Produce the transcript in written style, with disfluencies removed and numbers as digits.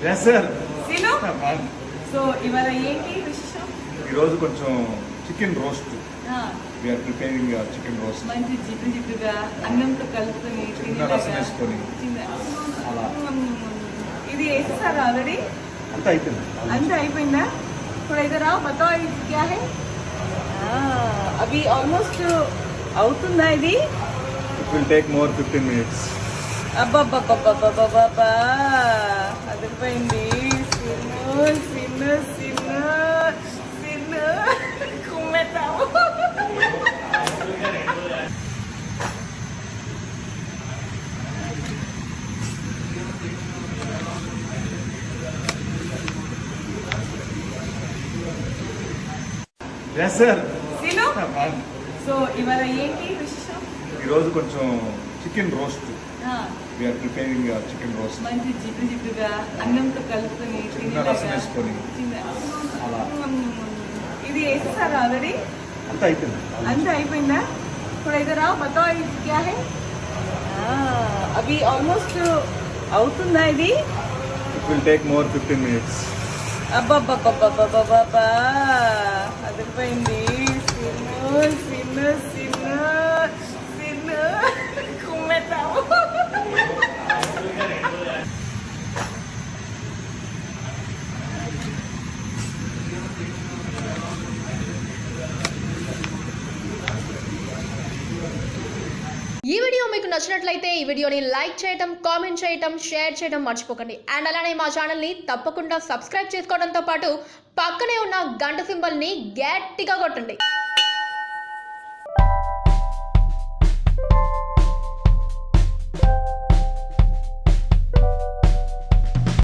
Yes sir. Seenu so ఇవాళ ఏంటి విశేషం? ఈరోజు కొంచెం చికెన్ రోస్ట్ ఆ, వీఆర్ ప్రిపేరింగ్ చికెన్ రోస్ట్. మంచి జిడ్డు జిడ్డుగా అన్నంతో కలుపుకొని చిన్న రసం వేసుకొని అలా. ఇది వేసేసారు ఆల్రెడీ? అంతా అయిపోయింది. అంతా అయిపోయిందా? थोड़ा इधर आओ, बताओ ये क्या है? अभी ऑलमोस्ट అవుతుందా ఇది? It will take more 15 minutes. అబ్బబ్బబ్బబ్బబ్బబ్బబ్బా అదిరిపోయింది. సిన్ను సిన్ను సిన్ను సిన్ను కుమ్మెతావు. Yes sir. సీను సో ఇవాళ ఏంటి విశేషం? ఈరోజు కొంచెం చికెన్ రోస్ట్ ఆ, వీఆర్ ప్రిపేరింగ్ చికెన్ రోస్ట్. మంచి జిడ్డు జిడ్డుగా అన్నంతో కలుపుకొని చిన్న రసం వేసుకొని అలా. ఇది వేసేసారు ఆల్రెడీ? అంతా అయిపోయింది. అంతా అయిపోయిందా? थोड़ा इधर आओ, बताओ ये क्या है? अभी ऑलमोस्ट అవుతుందా ఇది? It will take more 15 minutes. అబ్బబ్బబ్బబ్బబ్బబ్బబ్బా అదిరిపోయింది. సిన్ను సిన్ను సిన్ను సిన్ను కుమ్మెతావు. ఈ వీడియో మీకు నచ్చినట్లయితే ఈ వీడియోని లైక్ చేయటం, కామెంట్ చేయటం, షేర్ చేయడం మర్చిపోకండి. అండ్ అలానే మా ఛానల్ని తప్పకుండా సబ్స్క్రైబ్ చేసుకోవడంతో పాటు పక్కనే ఉన్న గంట సింబల్ని గట్టిగా కొట్టండి.